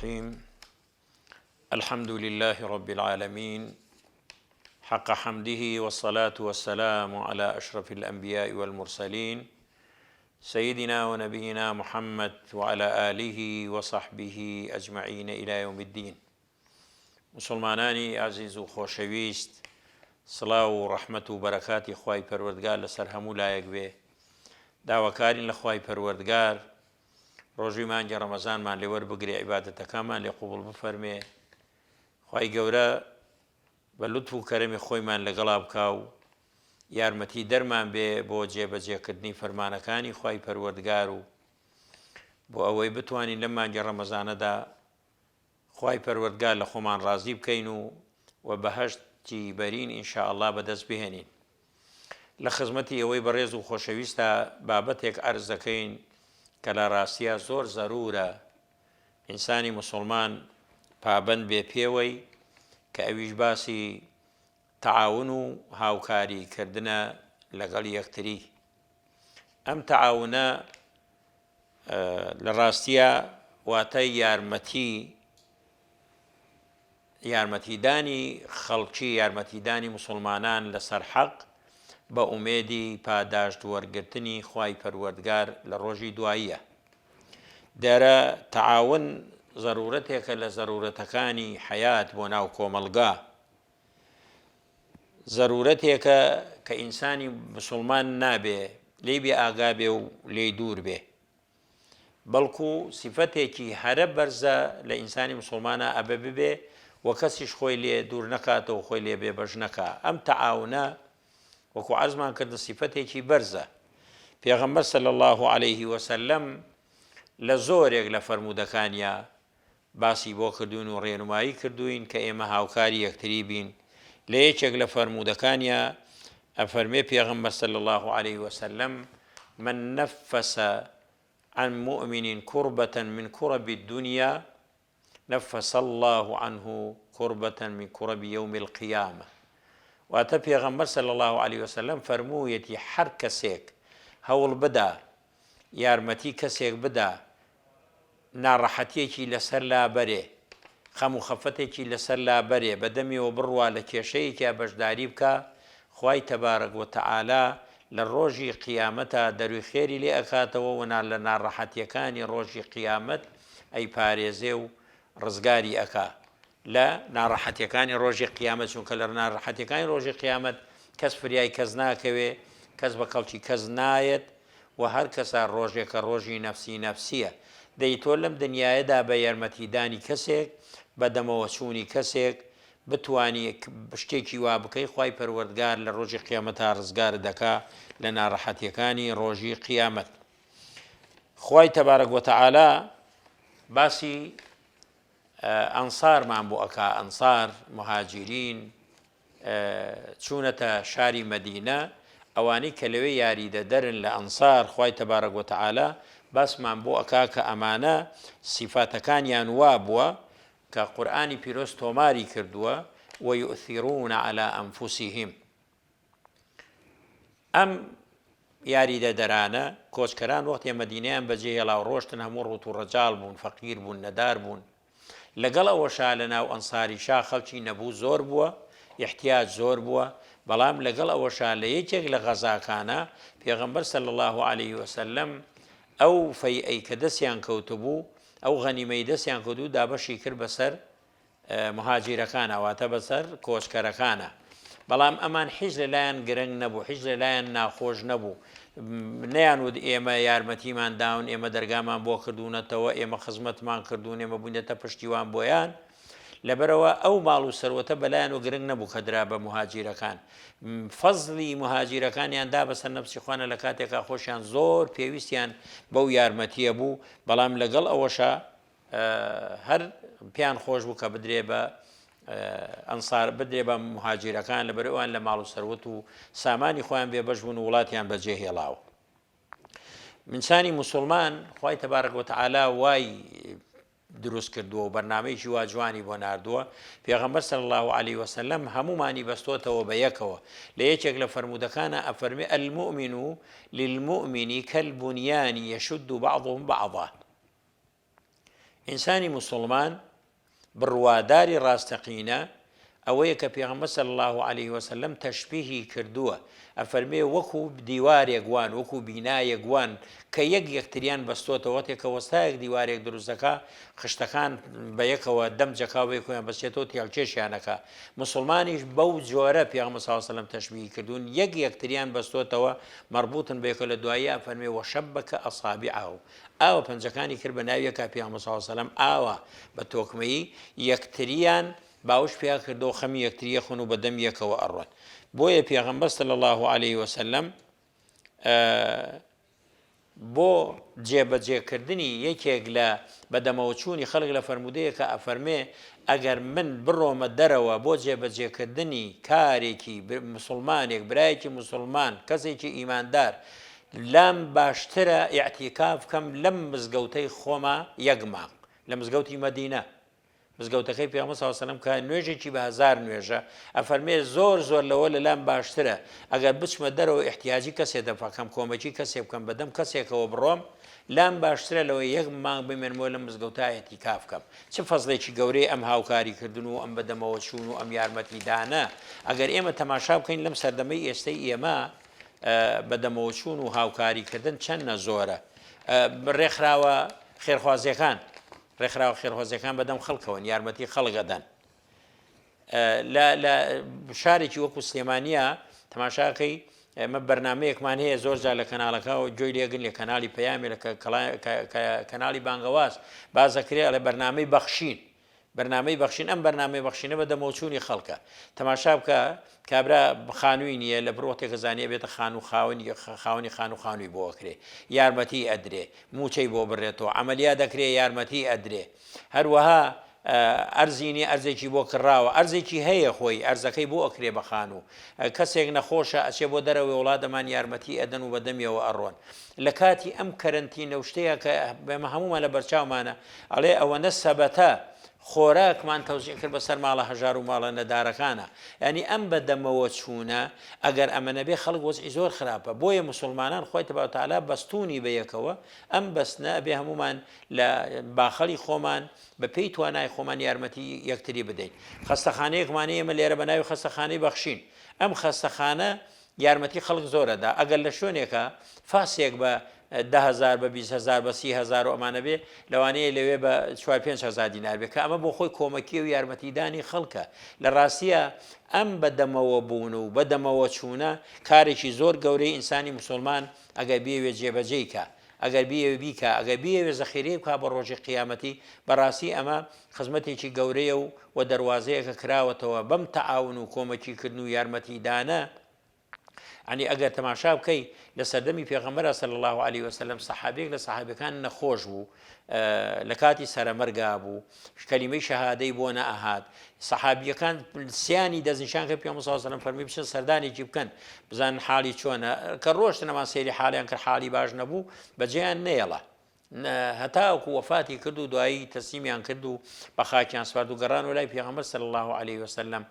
الرحيم الحمد لله رب العالمين حق حمده والصلاة والسلام على أشرف الأنبياء والمرسلين سيدنا ونبينا محمد وعلى آله وصحبه أجمعين إلى يوم الدين. مسلمانانی عزیز و خۆشەویست، سڵاو و ڕەحمەت و بەرەکاتی خوای پەروەردگار لەسەر هەموو لایەک بێ. داواکارین لە خوای پەروەردگار ڕۆژی مانگی ڕەمەزانمان لێ وەربگرێ، عیبادەتەکانمان لێ قوبوڵ بفەرمێ. خوای گەورە بە لوتف و کەرەمی خۆیمان لەگەڵا بکا و یارمەتی دەرمان بێ بۆ جێبەجێکردنی فەرمانەکانی خوای پەروەردگار و بۆ ئەوەی بتوانین لەم مانگی ڕەمەزانەدا خوای پەروەردگار لە خۆمان ڕازی بکەین و بەهەشتی بەرین ئینشاء الله بەدەست بهێنین. لە خزمەتی ئەوەی بەڕێز و خۆشەویستە بابەتێک عەرز دەکەین کە لە ڕاستیە زۆر زەرورە ئینسانی موسڵمان پابەند بێ پێوەی، کە ئەویش باسی تەعاون و هاوکاری کردنە لەگەڵ یەکتری. ئەم تەعاونە لە ڕاستیە واتە یارمەتیدانی خەڵکی، یارمەتیدانی موسڵمانان لەسەر حەق بە ئومێدی پاداشت وەرگرتنی خوای پەروەردگار لە ڕۆژی دواییە. دەرە تەعاون ضرورەتێکە لە ضرورەتەکانی حەیات بۆ ناو کۆمەلگا، ضرورەتێکە کە ئینسانی موسڵمان نابێ لێی بێ ئاگا بێ و لێی دوور بێ، بەڵکو سیفەتێکی هەرە بەرزە لە ئینسانی موسڵمانە ئەبە ببێ و کەسیش خۆی لێ دوور نەکاتەوە، خۆی لێ بێبەش نەکا. ئەم تەعاونە وەکو عەرزمان کردە سیفەتێکی بەرزە. پێغەمبەر صلی الله علیه وسلم لە زۆرێک لە فەرموودەکانیە باسی بۆ کردوین و ڕێنمایی کردوین کە ئێمە هاوکاری یەکتری بین. لە یەکێک لە فەرموودەکانیە ئەفەرمێ پێغەمبەر صلی الله علیه وسلم: من نفس عن مؤمن كربة من كرب الدنيا نفس الله عنه كربة من كرب يوم القيامة. واتە پێغەمبەر صلی الله علیه وسلم فەرموویەتی هەر کەسێک هەوڵ بدا یارمەتی کەسێک بدا ناڕەحەتیەکی لەسەر لابەرێ، خەم و خەفەتێکی لەسەر لابەرێ، بەدەمیەوە بڕوا لە کێشەیەکە بەشداری بکە، خوای تەبارەک وتەعالا لە ڕۆژی قیامەتە دەروی خێری لێ ئەکاتەوە و لە ناڕەحەتیەکانی ڕۆژی قیامەت ئەی پارێزێ و ڕزگاری ئەکا لە ناڕەحەتیەکانی ڕۆژی قیامەت، چونکە لە ناڕەحەتیەکانی ڕۆژی قیامەت کەس فریای کەس ناکەوێ، کەس بە کەڵکی کەس نایەت و هەر کەسە ڕۆژێکە ڕۆژی نەفسی نەفسیە. دەی تۆ لەم دنیایەدا بە یارمەتیدانی کەسێک، بە دەمەوە چوونی کەسێک بتوانی شتێکی وا بکەی، خوای پەروەردگار لە ڕۆژی قیامەتە ڕزگار دەکا لە ناڕەحەتیەکانی ڕۆژی قیامەت. خوای تەبارەک وتەعالا باسی ئەنسارمان بۆ ئەکا، ئەنسار مهاجرین چوونەتە شاری مەدینە، ئەوانەی کە لەوێ یاریدەدەرن لە ئەنسار، خوای تەبارەک وتەعالا باسمان بۆ ئەکا کە ئەمانە سیفاتەکانیان وا بووە کە قورئانی پیرۆز تۆماری کردووە: ويؤثرون على أنفسهم. ئەم یاریدەدەرانە کۆچکەران وەختی مەدینەیان بەجێ هێڵا و ڕۆشتن، هەموو ڕوت و ڕەجاڵ بوون، فەقیر بوون، نەدار بوون. لەگەڵ ئەوەشا لە ناو ئەنساریشا خەڵکی نەبوو زۆر بووە، احتیاج زۆر بووە، بەڵام لەگەڵ ئەوەشا لە یەکێک لە غەزاکانە پێغەمبەر صلی الله علیه وسلم ئەو فەیئەی کە دەستیان کەوتبوو، ئەو غەنیمەی دەستیان کەوتبوو دابەشی کرد بەسەر مهاجیرەکانە، واتە بەسەر کۆچکەرەکانە. بەڵام ئەمان هیچ لەلایەن گرنگ نەبوو، هیچ لەلایەن ناخۆش نەبوو، نەیانوت ئێمە یارمەتیمان داون، ئێمە دەرگامان بۆ کردوونەتەوە، ئێمە خزمەتمان کردوون، ئێمە بووینەتە پشتیوان بۆیان. لەبەرەوە ئەو ماڵ و سەروەتە بەلایەن و گرنگ نەبوو کە درا بە مهاجیرەکان. فەزلی مهاجیرەکانیان دا بەسەر نەفسی خوانە لە کاتێکا خۆشیان زۆر پێویستیان بەو یارمەتیە بوو، بەڵام لەگەڵ ئەوەشە هەر پیان خۆش بوو کە بدرێ بە ئەنسار، بدرێ بە مهاجیرەکان، لەبەرەوەیان لە ماڵ و سەروەت و سامانی خۆیان بێبەش بوون و وڵاتیان بەجێ هێڵاوە. ئینسانی موسڵمان خوای تەبارەک وتەعالا وای دروست کردووە و بەرنامەیەکی وا جوانی بۆ ناردووە. پێغەمبەر صلی الله علیه وسلم هەمومانی بەستۆتەوە بە یەکەوە. لە یەکێک لە فەرموودەکانە ئەفەرمێ: المؤمن للمؤمن كالبنيان يشد بعضهم بعضا. ئینسانی موسڵمان بڕواداری ڕاستەقینە ئەوەیە کە پێغەمبەر صلی الله عليه وسلم تەشبیهی کردووە ئەفەرمێ وەکو دیوارێک وان وەکو بینایەک وان کە یەکتریان بەستۆتەوە تێکە وەستایەک دیوارێک دروستەکە خشتەکان بە یەکەوە دەم جەکاوی خۆیان بەسێتەوە تێڵکێشیانەکە مسلمانیش بەو جۆرە پێغەمبەر صلی الله عليه وسلم تەشبیهی کردوون یەکتریان بەستۆتەوە مەربوطن بەیەکە لە دواییە فەرمێ وەشەبەکە ئەصابعه ئاوە پەنجەکانی کرد بە ناویەکە پێغەمبەر صلی الله عليه وسلم ئاوە بە تۆکمەیی یەکتریان باوش پێیا کردەوە خەمی یەکتریە خون و بەدەم یەکەوە ئەڕۆن بۆیە پێغەمبەر صلی الله عليه وسلم بۆ جێبەجێکردنی یەکێک لە بەدەمەوەچوونی خەڵک لە فەرمودەیەکە ئەفەرمێ ئەگەر من بڕۆمە دەرەوە بۆ جێبەجێکردنی کارێکی مسلمانێک برایەکی مسلمان کەسێکی ئیماندار لام باشترە ئیعتیکاف بکەم لەم مزگەوتەی خۆمە یەک مانگ لە مزگەوتی مەدینە مزگەوتەکەی پێغەمبەر صلی الله عليه وسلم کە نوێژێکی بە هەزار نوێژە ئەفەرمێ زۆر لەوە لەلام باشترە ئەگەر بچمە دەرەوە احتیاجی کەسێ دەفەکەم کۆمەکی کەسێ بکەم بەدەم کەسێکەوە بڕۆم لام باشترە لەوە یەک مانگ بمێنمەوە لە مزگەوتە ئیعتیکاف بکەم چ فەزڵێکی گەورەی ئەم هاوکاری کردن و ئەم بەدەمەوە چوون و ئەم یارمەتیدانە ئەگەر ئێمە تەماشا بکەین لەم سەردەمەی ئێستەی ئێمە بەدەمەوە چوون و هاوکاریکردن چەندە زۆرە ڕێکخراوە خێرخوازیەکان ڕێکخراوە خێرخوازیەکان بەدەم خەڵکەوەن یارمەتی خەڵگەدەن لە شارێکی وەکو سلێمانیە تەماشاکەی ئەمە بەرنمەیەکمان هەیە زۆر جار لە کەناڵەکەەوە گوێی لێگرن لە کەناڵی پەیامی لە کەناڵی بانگەواز بازەکرێ لە بەرنمەی بەخشین ئەم بەرنمەی بەخشینە بەدەمەوەچوونی خەڵکە تەماشا بکە کابرا خانووی نییە لە بڕۆتێکە زانیە بێتە خان و خاوەنی خان و خانووی بۆکرێ یارمەتی ئەدرێ موچەی بۆ بڕێتەوە ئەمەلیا دەکرێ یارمەتی ئەدرێ هەروەها ئەرزینی ئەرزێکی بۆ کڕاوە ئەرزێکی هەیە خۆی ئەرزەکەی بۆ ئەکرێ بە خان و کەسێک نەخۆشە ئەچێ بۆ دەرەوەی وڵاتەمان یارمەتی ئەدەن و بەدەمیەوە ئەڕۆن لە کاتی ئەم کەرنتینە شتەیە کە بەمە هەمومان لە بەرچاومانە ئەڵێ ئەوەنە سەبەتە خۆراکمان تەوزیع کرد بەسەر ماڵە هەژار و ماڵە نەدارەکانە ینی ئەم بەدەمەوە چوونە ئەگەر ئەمە نەبێ خەڵک وەزعی زۆر خراپە بۆیە مسلمانان خۆی تەبارەک و تەعالا بەستونی بەیەکەوە ئەم بەستنە بێ هەمومان لە باخەڵی خۆمان بە پێی توانای خۆمان یارمەتی یەکتری بدەین خەستەخانەیەکمانەیە ئێمە لێرە بە ناوی خەستەخانەی بەخشین ئەم خەستەخانە یارمەتی خەڵک زۆرەدا ئەگەر لە شوێنێکە فاسێک بە 10,000 بە 20,000 بە 30,000 و ئەمانە بێ لەوانەیە لەوێ بە 4-5,000 دینار بێ کە ئەمە بۆ خۆی کۆمەکی و یارمەتیدانی خەڵکە لە ڕاستیە ئەم بەدەمەوە بوون و بەدەمەوە چوونە کارێکی زۆر گەورەی ئینسانی مسلمان ئەگەر بێوێ جێبەجێی کە ئەگەر بێوێ بیکە ئەگەر بێوێ زەخیرەی بکە بە ڕۆژی قیامەتی بەڕاستی ئەمە خزمەتێکی گەورەیە و دەواازەیەکە کراوەتەوە بەم تەعاون و کۆمەکیکردن و یارمەتیدانە عنی ئەگەر تەماشا بکەی لە سەردەمی پێغەمبەر صلی الله عليه وسلم سەحابێک لە سەحابەکان نەخۆش بوو لە کاتی سەرەمەرگا بوو کەلیمەی شەهادەی بۆ نەئەهات سەحابیەکان سیانی دەستنیشان کە پێغەمبەر صلی الله عليه وسلم فەرمی بچن سەردانێکی بکەن بزان حاڵی چۆنە کە ڕۆشتنەمان سەیری حاڵیان کرد حاڵی باش نەبوو بەجێیان نێڵە هەتاوەکو وەفاتی کرد و دوایی تەسلیمیان کرد و بە خاکیان سپارد و گەڕان و لای پێغەمبەر صلی الله عليه وسلم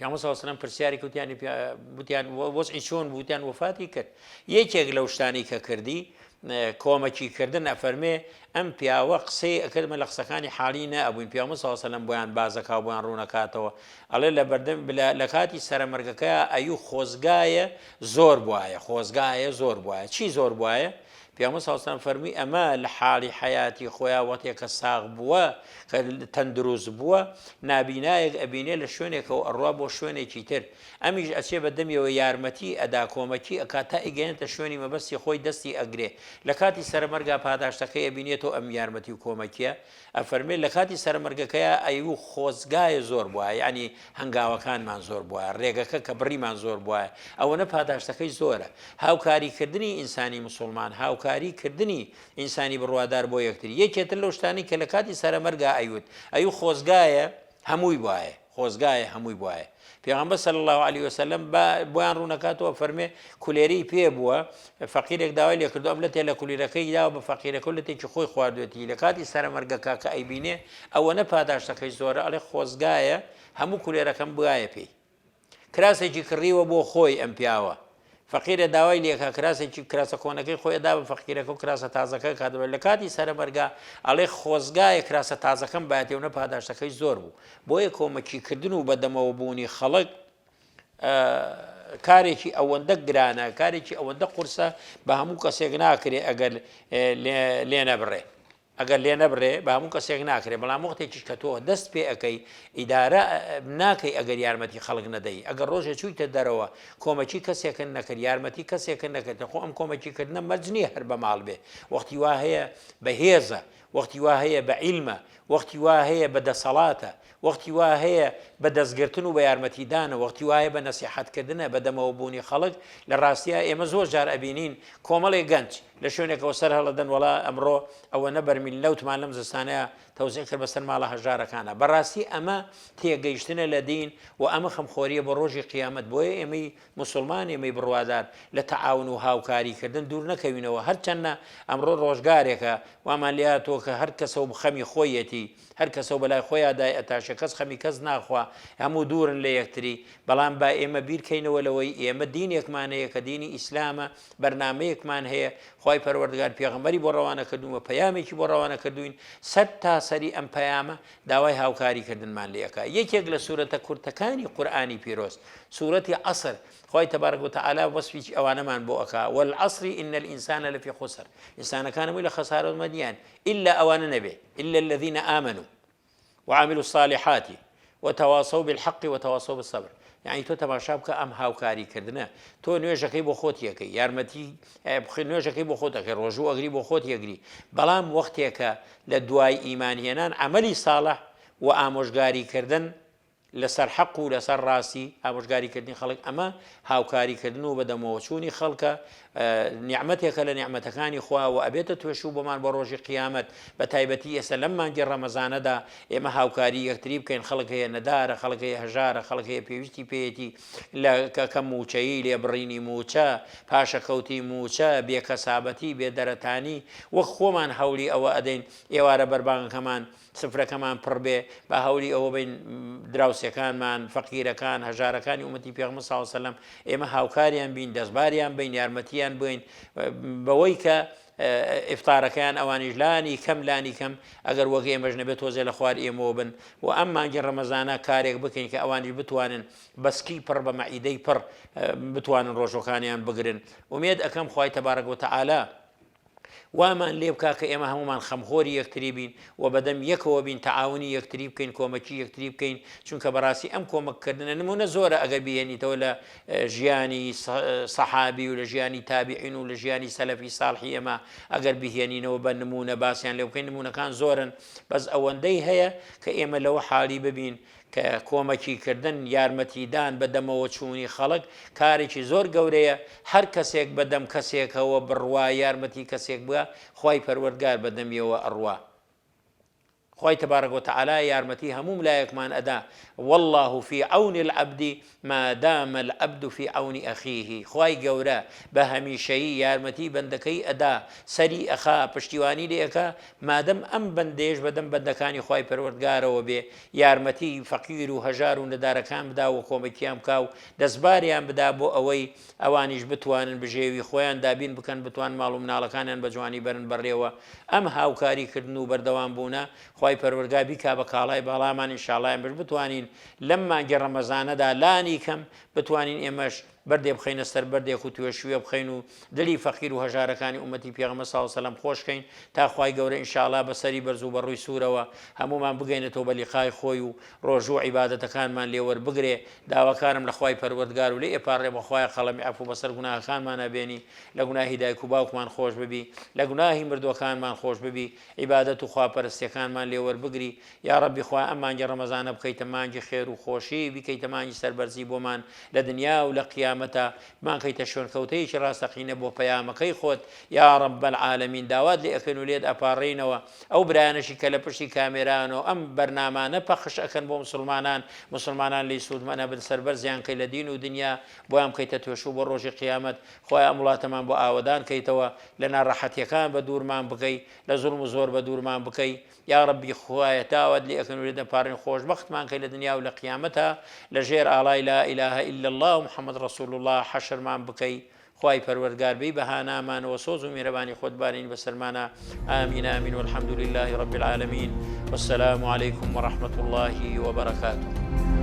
پێغەمبەر صلی الله عليه وسلم پرسیاری وتیان وەزعی چۆن بوو وتیان وەفاتی کرد یەکێک لەو شتانی کە کردی کۆمەکیکردن ئەفەرمێ ئەم پیاوە قسەی ئەکردمە لە قسەکانی حاڵی نەبووین پێغەمبەر صلی الله عليه وسلم بۆیان بازەکا بۆیان ڕوونەکاتەوە ئەڵێ لە بەردەم لە کاتی سەرەمەرگەکەیە ئەیوو خۆزگایە زۆر بوایە چی زۆر بوایە پێغەمبەر صلی الله عليه وسلم فەرمی ئەمە لە حاڵی حیاتی خۆیان وەختێکە ساغ بووە کە تەندروست بووە نابینایەک ئەبینێ لە شوێنێکەوە ئەڕوا بۆ شوێنێکی تر ئەمیش ئەچێ بەدەمیەوە یارمەتی ئەدا کۆمەکی ئەکات تا ئیگەێنێتە شوێنی مەبەستی خۆی دەستی ئەگرێ لە کاتی سەرەمەرگا پاداشتەکەی ئەبینێتەوە ئەم یارمەتی و کۆمەکیە ئەفەرمێ لە کاتی سەرەمەرگەکەیە ئەیوو خۆزگایە زۆر بووە یعنی هەنگاوەکانمان زۆر بووە ڕێگەکە کە بڕیمان زۆر بووە ئەوەنە پاداشتەکەی زۆرە هاوکاریکردنی ئینسانی مسلمان هاوکاریکردنی ئینسانی بڕوادار بۆ یەکتری یەکێتر لەو شتانی کە لە کاتی سەرەمەرگا ئەیوت خۆزگایە هەمووی بواە پێغەمبەر صلی الله عليه وسلم بۆیان ڕوونەکاتەوە فەرمێ کولێرەی پێ بووە فەقیرێک داوای لێ کردو ئەم لە تێ لە کولێرەکەی داوە بە فەقیرەکە لە تێکی خۆی خواردوێتی لە کاتی سەرەمەرگەکە کە ئەیبینێ ئەوەنە پاداشتەکەی زۆرە ئەڵێ خۆزگایە هەموو کولێرەکەم بوایە پێی کراسێکی کڕیوە بۆ خۆی ئەم پیاوە فەقیرە داوای لێکا کراسێکی کراسە کۆنەکەی خۆی دا بە فەقیرەکە و کراسە تازەکە کاتەوە لە کاتی سەرەبەرگا ئەڵێ خۆزگایە کراسە تازەکەم باتێونە پاداشتەکەی زۆر بوو بۆیە کۆمەکیکردن و بەدەمەوە بوونی خەڵک کارێکی ئەوەندە گرانە کارێکی ئەوەندە قورسە بە هەموو کەسێک ناکرێ ئەگەر لێ نەبڕێ ئەگەر لێ نەبڕێ بە هەموو کەسێک ناکرێ بەڵام وەختێکیش کە تۆ دەست پێ ئەەکەی ئیدارە ناکەی ئەگەر یارمەتی خەڵک نەدەی ئەگەر ڕۆژێ چوویتە دەرەوە کۆمەکی کەسێکن نەکرد یارمەتی کەسێکن نەکرد خۆ ئەم کۆمەکیکردنە مەرج نییە هەر بە ماڵ بێ وەختی وا هەیە بە هێزە وەختی وا هەیە بە عیلمە وەختی وا هەیە بە دەسەڵاتە وەختی وا هەیە بە دەستگرتن و بە یارمەتیدانە وەختی وایە بە نەسیحەتکردنە بەدەمەوە بوونی خەڵک لە ڕاستیە ئێمە زۆر جار ئەبینین کۆمەڵێک گەنج لە شوێنێکەوە سەر هەڵەدەن وڵا ئەمڕۆ ئەوە نەبەرمیل لەوتمان لەم زستانەیە تەوزیع کرد بەسەر ماڵە هەژارەکانە بەڕاستی ئەمە تێگەیشتنە لە دین و ئەمە خەمخۆریە بۆ ڕۆژی قیامەت بۆیە ئێمەی مسلمان ئێمەی بڕوادار لە تەعاون و هاوکاریکردن دوور نەکەوینەوە هەرچەندە ئەمڕۆ ڕۆژگارێکە وامان لێ تۆ کە هەر کەسە و خەمی خۆیەتی هەر کەسە و بەلای خۆیان دای ئەتاشە کەس خەمی کەس ناخوا هەموو دوورن لە یەکتری بەڵام با ئێمە بیرکەینەوە لەوەی ئێمە دینێکمان هەیە کە دینی ئیسلامە بەرنامەیەکمان هەیە خی پەروەردگار پێغەمبەری بۆ ڕەوانە کردووە پەیامێکی بۆ ڕەوانە کردوین سەر تا سەری ئەم پەیامە داوای هاوکاریکردنمان لێەکە یەکێک لە سوورەتە کورتەکانی قورئانی پیرۆز سوورەتی عەسر خی تەبارەک وتەعالا وەسفی ئەوانەمان بۆ ئەکا والعەسر إن الإنسان لفي خسر ئینسانەکانەوەی لە خەسارە مەدیان إلا ئەوانە نەبێ إلا الذين آمنوا وعملوا الصالحات وتواصوا بالحق وتواصوا بالصبر یعنی تۆ تەماشا بکە ئەم هاوکاریکردنە تۆ نوێژەکەی بۆ خۆت یەکەی یارمەتی نوێژەکەی بۆ خۆتەکەی ڕۆژوو ئەگری بۆ خۆت یەگری بەڵام وەختێکە لە دوای ئیمانهێنان عەمەلی ساڵح و ئامۆژگاریکردن لەسەر حەق و لەسەر ڕاستی ئامۆژگاریکردنی خەڵک ئەمە هاوکاریکردن و بەدەمەوەچوونی خەڵکە نیعمەتێکە لە نیعمەتەکانی خوا و ئەبێتە توێشوو بۆمان بۆ ڕۆژی قیامەت بە تایبەتی ئێستا لەم مانگی ڕەمەزانەدا ئێمە هاوکاری یەکتری بکەین خەڵک هەیە نەدارە خەڵک هەیە هەژارە خەڵک هەیە پێویستی پێیەتی لە کەم موچەیی لێبڕینی موچە پاشەکەوتی موچە بێکەسابەتی بێدەرەتانی وەک خۆمان هەولی ئەوە ئەدەین ئێوارە بەربانگەکەمان سفرەکەمان پڕ بێ بە هەولی ئەوە بین دراوسەکانمان فەقیرەکان هەژارەکانی ئومەتی پێغەمبەر صلی الله علیه و سلم ئێمە هاوکاریان بین دەستباریان بین یارمەتیان بین بەوەی کە ئیفتارەکەیان ئەوانیش لانی کەم ئەگەر وەک ئێمەش نەبێت تۆزێ لە خوار ئێمەوە بن و ئەم مانگی ڕەمەزانە کارێک بکەین کە ئەوانیش بتوانن بەسکی پڕ بە مەعیدەی پڕ بتوانن ڕۆژەکانیان بگرن ومێد ئەەکەم خوای تەبارەک وتەعالا وامان لێ بکا کە ئێمە هەمومان خەمخۆری یەکتری بین و بەدەم یەکەوە بین تەعاونی یەکتری بکەین کۆمەکی یەکتری بکەین چونکە بەڕاستی ئەم کۆمەککردنە نمونە زۆرە ئەگەر بهێنیتەوە لە ژیانی سەحابی و لە ژیانی تابعین و لە ژیانی سەلەفی ساڵحی ئێمە ئەگەر بهێنینەوە بە نمونە باسییان لێ بکەین نمونونەکان زۆرن بەس ئەوەندەی هەیە کە ئێمە لەوە حاڵی ببین کە کۆمەکیکردن یارمەتیدان بەدەمەوە چوونی خەڵک کارێکی زۆر گەورەیە هەر کەسێک بەدەم کەسێکەوە بڕوا یارمەتی کەسێک بووە خی پەروەردگار بەدەمیەوە ئەڕوا خی تبارك وتعالى يارمتي هموم لا يكمان أدا والله في عون العبد ما دام العبد في عون أخيه خواي قورا بهمي شيء يارمتي بندكي أدا سري أخا پشتیوانی ليكا ما دام أم بنديش بدم بندكاني خواي پروردگار وبي يارمتي فقير وهجار ونداركان بدا وكومكيام كاو دزباريان بدا بو أوي أوانيش بتوان بجيوي خوان دابين بكن بتوان مالو منالكان بجواني برن بريوا أم هاوكاري كردنو بردوان بونا خواي پەروەردگار بیکا بە کاڵای باڵامان ئینشاڵڵا ئێمەش بتوانین لەم مانگی ڕەمەزانەدا لانی کەم بتوانین ئێمەش بەردێ بخەینە سەر بەردێک و توێشوێ بخەین و دلی فەقیر و هەژارەکانی ئومەتی پێغەمبەر صلی الله علیه و سلم خۆشکەین تا خوای گەورە ئینشاڵڵا بەسەری بەرز و بەڕووی سوورەوە هەمومان بگەینێتەوە بە لیقای خۆی و ڕۆژوو عیبادەتەکانمان لێوەربگرێ داواکارم لە خوای پەروەردگار و لێ ئێپارڕێ بە خوای خەڵەمی عەفو بەسەر گوناهەکانمان ئەبێنی لە گوناهی دایک و باوکمان خۆش ببی لە گوناهی مردووەکانمان خۆش ببی عیبادەت و خواپەرستیەکانمان لێوەربگری یا ڕەبی خوا ئەم مانگی ڕەمەزانە بکەیتە مانگی خێر و خۆشی بیکەیتە مانگی سەربەرزی بۆمان لە دنیا و لە قیامەتە مانکەیتە شوێنکەوتەیەکی ڕاستەقینە بۆ پەیامەکەی خۆت یا رب العالمین داوات لێ ئەکەن و لێت ئەپاڕێنەوە ئەو برایانەشی کە لە پشتی کامێرانەوە ئەم بەرنامانە پەخش ئەکەن بۆ مسلمانان لی سوودمەنە بن سەربەرزیان کەی لە دین و دنیا بۆیان بکەیتە توێشوو بۆ ڕۆژی قیامەت خۆی ئەم وڵاتەمان بۆ ئاوەدان کەیتەوە لە ناڕەحەتیەکان بە دوورمان بکەی لە زوڵم و زۆر بە دوورمان بکەی یا ربی خوایە داوات لێ ئەکەن و لێت ئەپارڕێن خۆشبەختمان کەی لە دنیا و لە قیامەتە لە ژێر ئاڵای لا إله إلا الله محمد رسول الله حشرمان بکەی خوای پەروەردگار بی بەهانامانەوە سۆز و میێرەبانی خۆت بارین بەسەرمانە ئامین ئامین والحەمد لله رب العالمین والسلام عليكم ورحمة الله وبركاته.